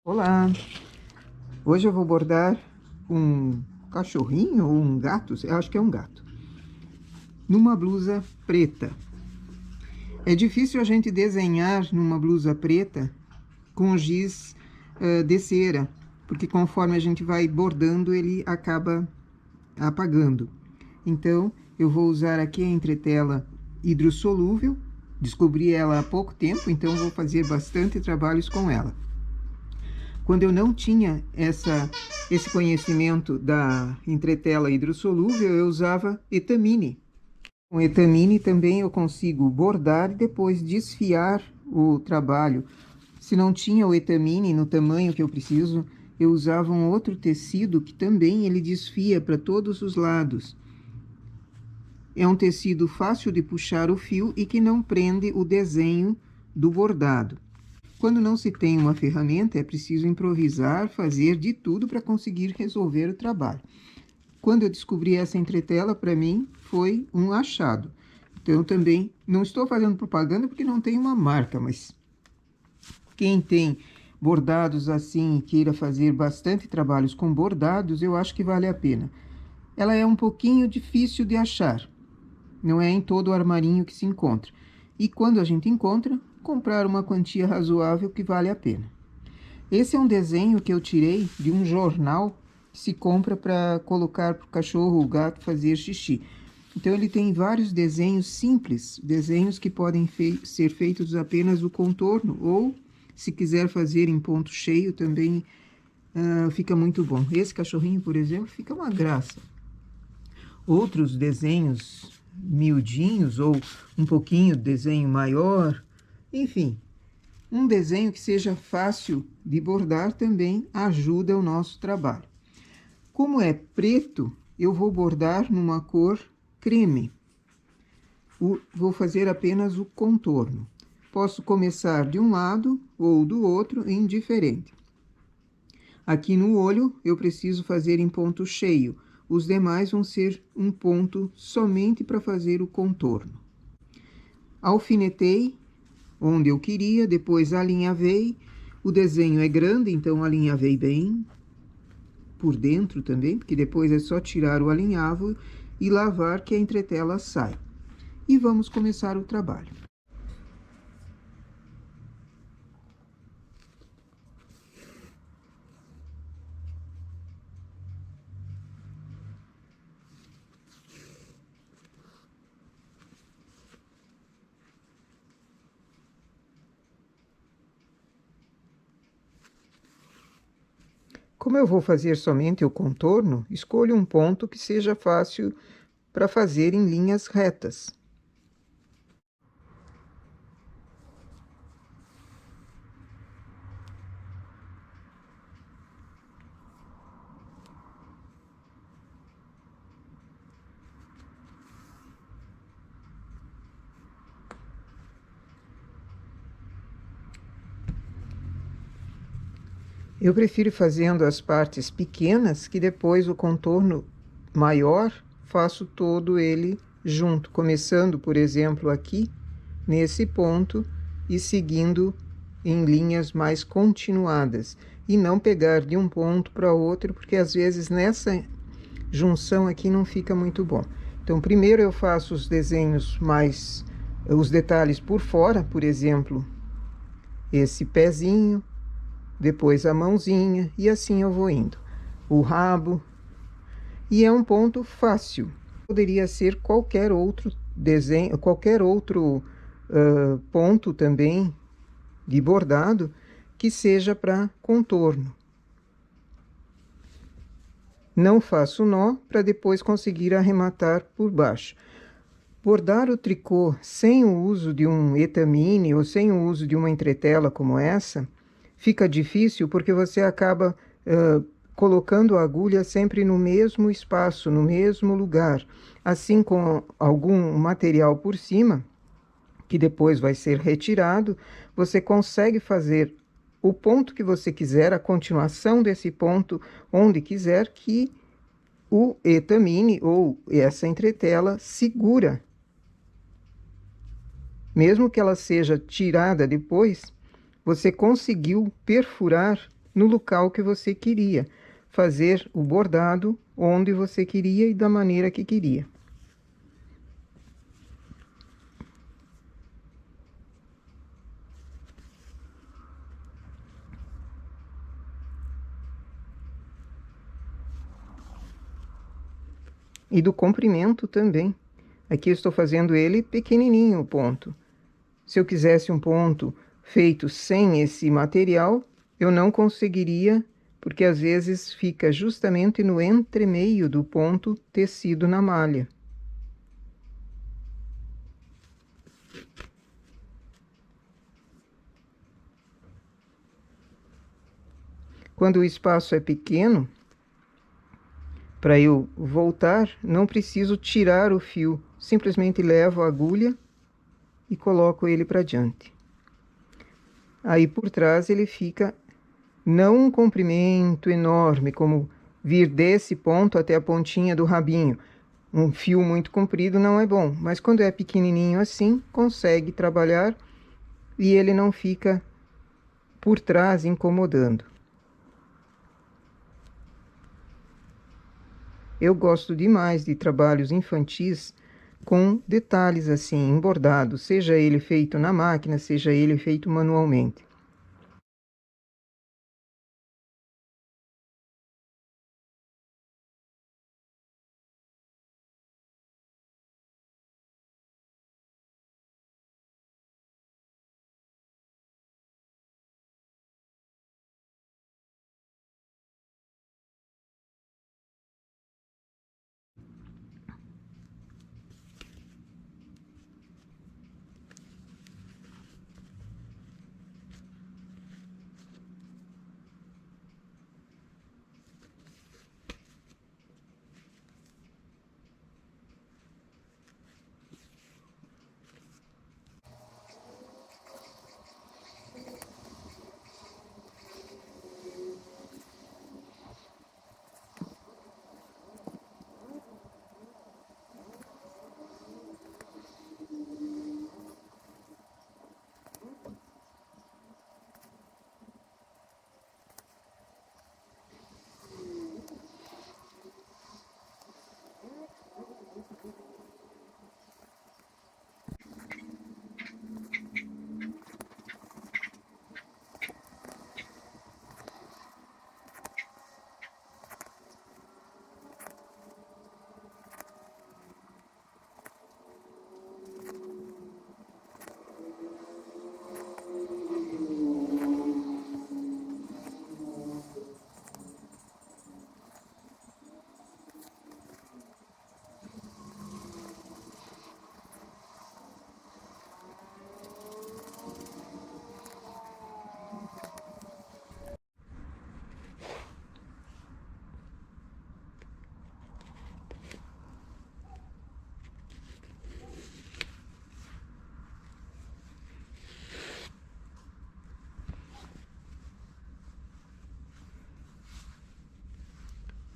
Olá! Hoje eu vou bordar um cachorrinho ou um gato, eu acho que é um gato, numa blusa preta. É difícil a gente desenhar numa blusa preta com giz de cera, porque conforme a gente vai bordando, ele acaba apagando. Então, eu vou usar aqui a entretela hidrossolúvel. Descobri ela há pouco tempo, então vou fazer bastante trabalhos com ela. Quando eu não tinha esse conhecimento da entretela hidrossolúvel, eu usava etamine. Com etamine também eu consigo bordar e depois desfiar o trabalho. Se não tinha o etamine no tamanho que eu preciso, eu usava um outro tecido que também ele desfia para todos os lados. É um tecido fácil de puxar o fio e que não prende o desenho do bordado. Quando não se tem uma ferramenta, é preciso improvisar, fazer de tudo para conseguir resolver o trabalho. Quando eu descobri essa entretela, para mim, foi um achado. Então, eu também não estou fazendo propaganda porque não tem uma marca, mas quem tem bordados assim e queira fazer bastante trabalhos com bordados, eu acho que vale a pena. Ela é um pouquinho difícil de achar, não é em todo o armarinho que se encontra. E quando a gente encontra, comprar uma quantia razoável que vale a pena. Esse é um desenho que eu tirei de um jornal que se compra para colocar para o cachorro ou gato fazer xixi. Então, ele tem vários desenhos simples, desenhos que podem ser feitos apenas o contorno, ou se quiser fazer em ponto cheio também fica muito bom. Esse cachorrinho, por exemplo, fica uma graça. Outros desenhos miudinhos ou um pouquinho de desenho maior, enfim, um desenho que seja fácil de bordar também ajuda o nosso trabalho. Como é preto, eu vou bordar numa cor creme. Vou fazer apenas o contorno. Posso começar de um lado ou do outro, indiferente. Aqui no olho, eu preciso fazer em ponto cheio. Os demais vão ser um ponto somente para fazer o contorno. Alfinetei onde eu queria, depois alinhavei. O desenho é grande, então alinhavei bem por dentro também, porque depois é só tirar o alinhavo e lavar que a entretela sai. E vamos começar o trabalho. Como eu vou fazer somente o contorno, escolho um ponto que seja fácil para fazer em linhas retas. Eu prefiro fazendo as partes pequenas, que depois o contorno maior faço todo ele junto, começando, por exemplo, aqui, nesse ponto, e seguindo em linhas mais continuadas, e não pegar de um ponto para outro, porque às vezes nessa junção aqui não fica muito bom. Então, primeiro eu faço os desenhos os detalhes por fora, por exemplo, esse pezinho, depois a mãozinha, e assim eu vou indo. O rabo, e é um ponto fácil. Poderia ser qualquer outro desenho, qualquer outro ponto também de bordado que seja para contorno. Não faço nó para depois conseguir arrematar por baixo. Bordar o tricô sem o uso de um etamine ou sem o uso de uma entretela como essa, fica difícil porque você acaba colocando a agulha sempre no mesmo espaço, no mesmo lugar. Assim, com algum material por cima, que depois vai ser retirado, você consegue fazer o ponto que você quiser, a continuação desse ponto, onde quiser, que o etamine ou essa entretela segura. Mesmo que ela seja tirada depois, você conseguiu perfurar no local que você queria, fazer o bordado onde você queria e da maneira que queria. E do comprimento também. Aqui eu estou fazendo ele pequenininho o ponto. Se eu quisesse um ponto feito sem esse material, eu não conseguiria, porque às vezes fica justamente no entremeio do ponto tecido na malha. Quando o espaço é pequeno, para eu voltar, não preciso tirar o fio, simplesmente levo a agulha e coloco ele para diante. Aí por trás ele fica não um comprimento enorme, como vir desse ponto até a pontinha do rabinho. Um fio muito comprido não é bom, mas quando é pequenininho assim, consegue trabalhar e ele não fica por trás incomodando. Eu gosto demais de trabalhos infantis com detalhes assim, em bordado, seja ele feito na máquina, seja ele feito manualmente.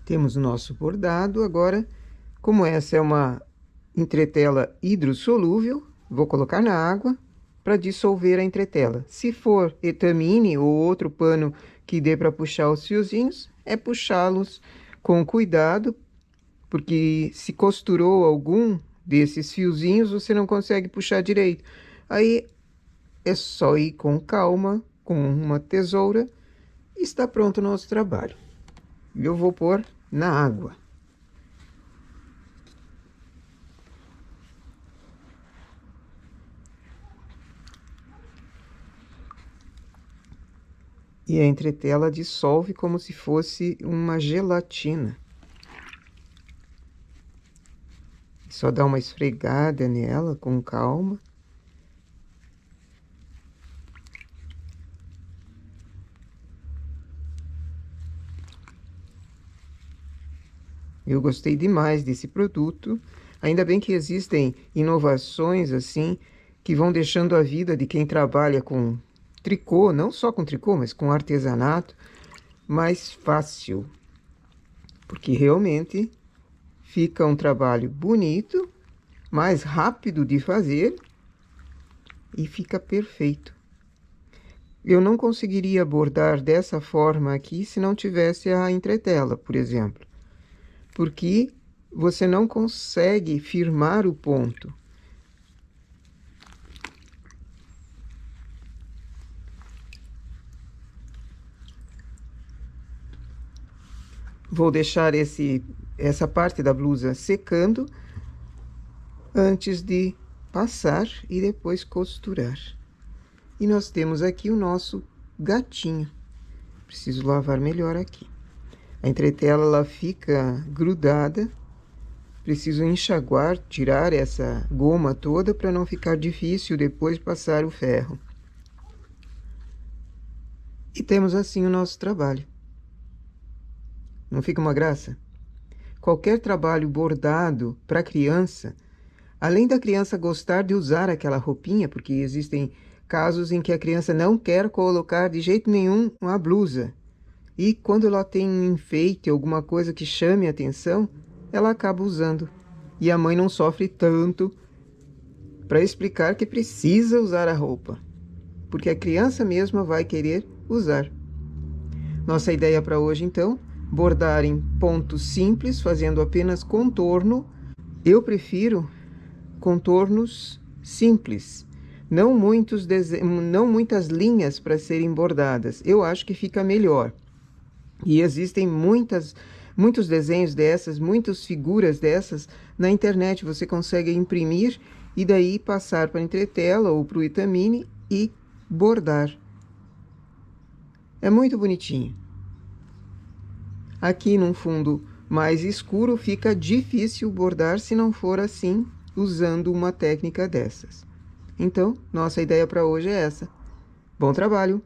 Temos o nosso bordado. Agora, como essa é uma entretela hidrossolúvel, vou colocar na água para dissolver a entretela. Se for etamine ou outro pano que dê para puxar os fiozinhos, é puxá-los com cuidado, porque se costurou algum desses fiozinhos, você não consegue puxar direito. Aí é só ir com calma, com uma tesoura, e está pronto o nosso trabalho. Eu vou pôr na água. E a entretela dissolve como se fosse uma gelatina. Só dá uma esfregada nela com calma. Eu gostei demais desse produto. Ainda bem que existem inovações assim que vão deixando a vida de quem trabalha com tricô, não só com tricô, mas com artesanato, mais fácil. Porque realmente fica um trabalho bonito, mais rápido de fazer e fica perfeito. Eu não conseguiria bordar dessa forma aqui se não tivesse a entretela, por exemplo. Porque você não consegue firmar o ponto. Vou deixar essa parte da blusa secando antes de passar e depois costurar. E nós temos aqui o nosso gatinho. Preciso lavar melhor aqui. A entretela ela fica grudada. Preciso enxaguar, tirar essa goma toda para não ficar difícil depois passar o ferro. E temos assim o nosso trabalho. Não fica uma graça? Qualquer trabalho bordado para criança, além da criança gostar de usar aquela roupinha, porque existem casos em que a criança não quer colocar de jeito nenhum uma blusa. E quando ela tem um enfeite, alguma coisa que chame a atenção, ela acaba usando. E a mãe não sofre tanto para explicar que precisa usar a roupa, porque a criança mesma vai querer usar. Nossa ideia para hoje, então, bordar em pontos simples, fazendo apenas contorno. Eu prefiro contornos simples, não muitas linhas para serem bordadas. Eu acho que fica melhor. E existem muitos desenhos dessas, muitas figuras dessas na internet. Você consegue imprimir e daí passar para a entretela ou para o Itamine e bordar. É muito bonitinho. Aqui num fundo mais escuro fica difícil bordar se não for assim, usando uma técnica dessas. Então, nossa ideia para hoje é essa. Bom trabalho!